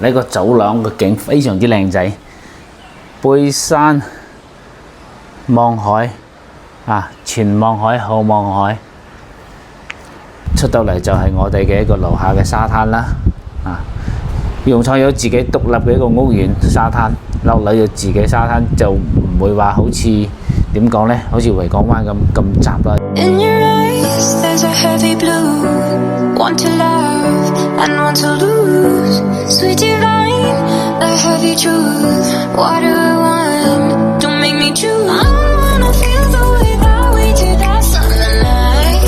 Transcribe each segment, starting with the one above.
呢個走廊個景非常之靚仔，背山望海啊，前望海後望海，出到嚟就係我哋嘅一個樓下嘅沙灘啦。啊，融創有自己獨立嘅一個屋苑沙灘，落嚟有自己沙灘就唔會話好似點講呢？好似維港灣咁雜啦。In your eyes, there's a heavy blue. Want to love and want to lose. Sweet divine, the heavy truth. What do I want? Don't make me choose. I wanna feel the way that we did that summer night.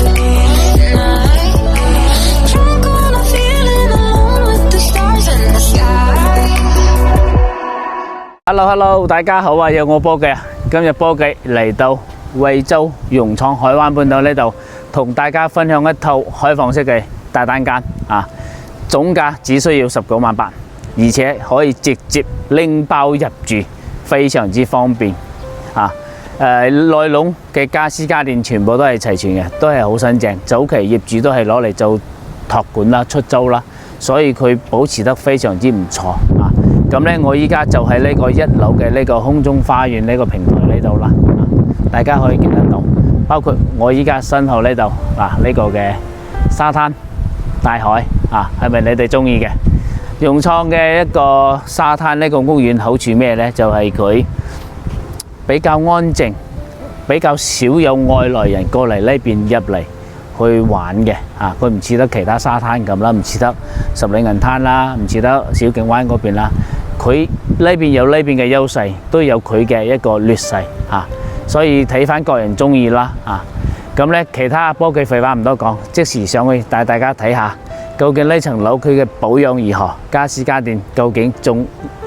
Drunk on a feeling alone with the stars in the sky. Hello， 大家好啊！有我波記啊！今日波記嚟到惠州融創海灣半島呢度，同大家分享一套開放式嘅大單間啊！總價只需要19萬8，而且可以直接拎包入住，非常之方便啊！內籠嘅家私家電全部都係齊全嘅，都係好新淨。早期業主都係攞嚟做託管啦、出租啦，所以佢保持得非常之唔錯啊！咁呢，我依家就喺呢個1樓嘅呢個空中花園呢個平台呢度啦，大家可以見得到，包括我依家身後呢度嗱呢個嘅沙灘大海啊，係咪你哋中意嘅？融創嘅一個沙灘呢個屋苑好處咩呢？就係佢比較安靜，比較少有外來人過嚟呢邊入嚟去玩嘅啊！佢唔似得其他沙灘咁啦，唔似得十里銀灘啦，唔似得小徑灣嗰邊啦。佢呢邊有呢邊嘅優勢，都有佢嘅一個劣勢啊！所以睇翻個人中意啦啊！咁呢，其他波記廢話唔多講，即時上去帶大家睇下，究竟呢層樓佢嘅保養如何，家私家電究竟仲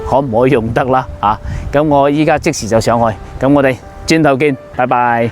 可唔可以用得啦啊！咁我依家即時就上去，咁我哋轉頭見，拜拜。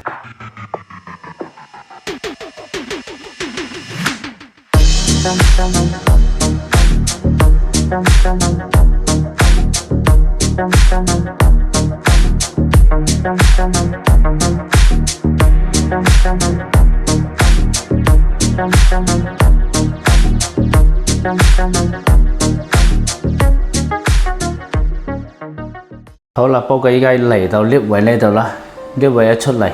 好啦，波記依家嚟到 lift 位呢度啦 ，lift 位一出嚟，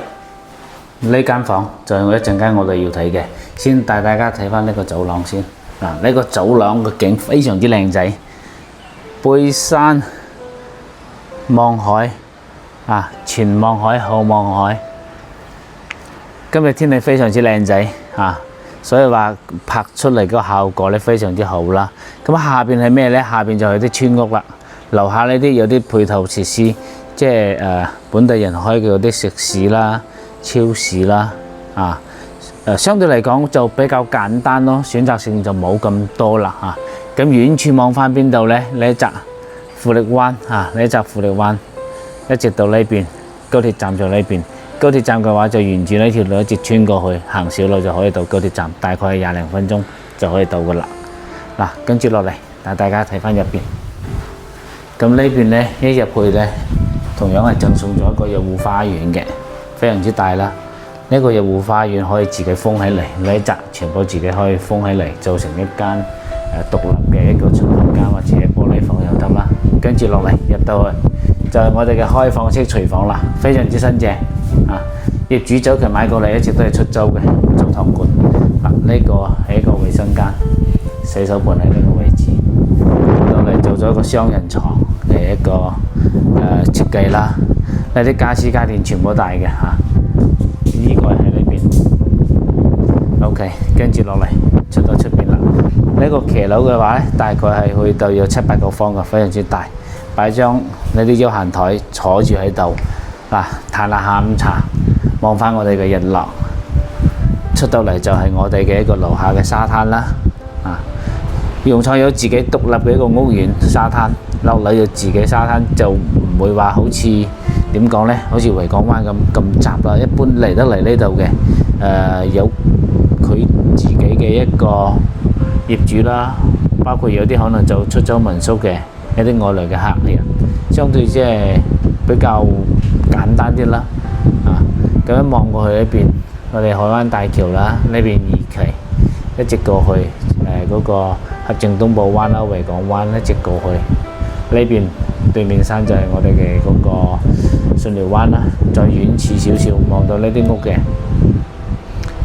呢間房就係一陣間我哋要睇嘅。先帶大家睇翻呢個走廊先。嗱，呢個走廊嘅景非常之靚仔，背山望海啊，前望海後望海。今日天氣非常之靚仔啊，所以話拍出嚟個效果咧非常之好啦。咁下邊係咩呢？下邊就係啲村屋啦。樓下呢啲有啲配套設施，即係本地人開嘅嗰啲食肆啦、超市啦啊。相對嚟講就比較簡單咯，選擇性就冇咁多啦嚇。咁遠處望翻邊度呢？呢一側富力灣啊，呢一側富力灣一直到呢邊，高鐵站就呢邊。高鐵站嘅話就沿住呢條路一直穿過去，行小路就可以到高鐵站，大概20零分鐘就可以到噶啦。嗱，跟住落嚟，帶大家睇翻入邊。咁呢邊呢，一入去呢，同樣係贈送咗一個入戶花園嘅，非常之大啦。呢個入戶花園可以自己封起嚟，呢一側全部自己可以封起嚟，做成一間獨立嘅一個廚房間或者玻璃房又得啦。跟住落嚟入到去就係我哋嘅開放式廚房啦，非常之新淨啊！業主早期買過嚟一直都係出租嘅，做託管。呢個係一個衛生間，洗手盆喺呢個位置。到嚟做咗一個雙人床嘅一個設計啦。呢啲家私家電全部大嘅嚇。呢個喺呢邊 ，OK， 跟住落嚟出到出邊啦。呢個騎樓嘅話咧，大概係去到有7、8個方嘅，非常之大。擺張呢啲休閒台坐住喺度，嗱，嘆下下午茶，望翻我哋嘅日落。出到嚟就係我哋嘅一個樓下嘅沙灘啦。啊，融創有自己獨立嘅一個屋苑沙灘，落嚟有自己沙灘就唔會話好似點講呢？好似維港灣咁雜啦。一般嚟得嚟呢度嘅有佢自己嘅一個業主啦，包括有啲可能就出租民宿嘅一啲外來嘅客人，相對即係比較簡單啲啦。啊，咁樣望過去呢邊，我哋海灣大橋啦，呢邊二期一直過去嗰個合正東部灣啦、維港灣一直過去，呢邊對面山就係我哋嘅嗰個順寮灣啦，再遠處少少望到呢啲屋嘅，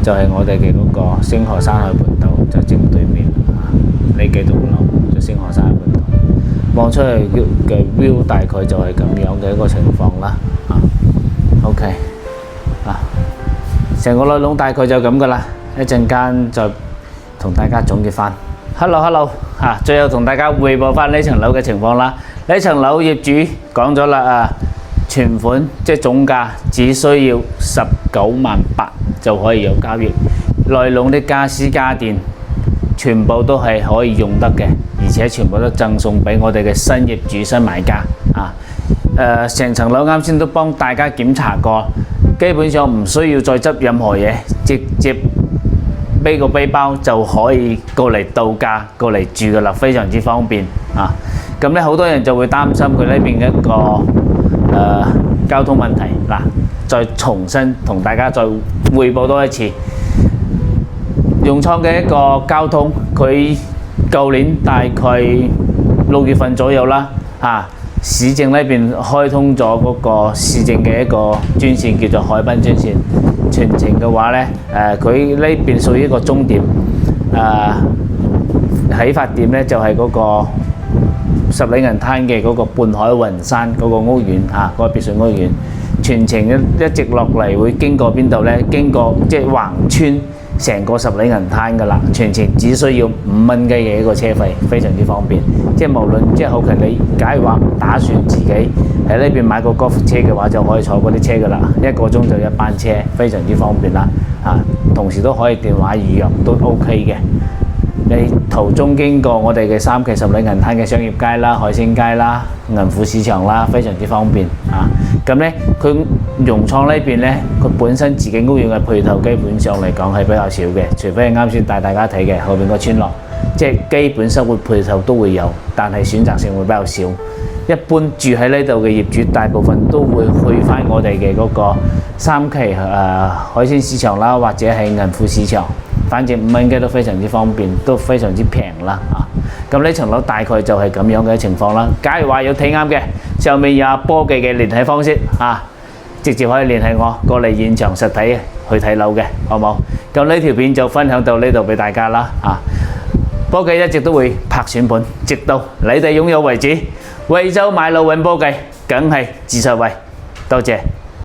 就係我哋嘅嗰個星河山海半島，就正對面呢幾棟樓就星河山海半島，望出去嘅 view 大概就係咁樣嘅一個情況啦。OK 成個內容大概就咁噶啦，一陣間就同大家總結翻。Hello， 最後同大家匯報翻呢層樓嘅情況啦。呢層樓業主講咗啦，全款即係總價只需要19.8萬就可以有交易，內籠啲家私家電全部都係可以用得嘅，而且全部都贈送俾我哋嘅新業主新買家成層樓啱先都幫大家檢查過，基本上唔需要再執任何嘢，直接孭個背包就可以過嚟度假過嚟住噶啦，非常之方便咁咧好多人就會擔心佢呢邊嘅一個交通問題再重新同大家再匯報多一次。融創嘅一個交通，佢舊年大概6月份左右啦市政呢邊開通咗嗰個市政嘅一個專線，叫做海濱專線。全程嘅話呢，佢呢邊屬於一個終點，起發點呢就係嗰個十里銀灘嘅嗰個半海雲山嗰個屋苑嗰個別墅屋苑。全程一直落嚟會經過邊度呢？經過即係橫穿成個十里銀灘噶啦，全程只需要5蚊雞嘅一個車費，非常之方便。即係無論即係好近你假如話唔打算自己喺呢邊買個高爾夫車嘅話，就可以坐嗰啲車噶啦，1個鐘就一班車，非常之方便啦同時都可以電話預約都 OK 嘅。你途中經過我哋嘅3期十里銀灘嘅商業街啦、海鮮街啦、銀富市場啦，非常之方便咁呢，佢融創呢邊呢，佢本身自己屋苑嘅配套基本上嚟講係比較少嘅，除非係啱先帶大家睇嘅後邊個村落，即係基本生活配套都會有，但係選擇性會比較少。一般住喺呢度嘅業主，大部分都會去翻我哋嘅嗰個3期海鮮市場啦，或者係銀富市場。反正5蚊雞都非常之方便，都非常之平啦咁呢層樓大概就係咁樣嘅情況啦。假如話要睇啱嘅，上面有波記嘅聯繫方式直接可以聯繫我過嚟現場實體去睇樓嘅，好冇？咁呢條片就分享到呢度俾大家啦波記一直都會拍選盤，直到你哋擁有為止。惠州買樓揾波記，梗係自受惠。多謝。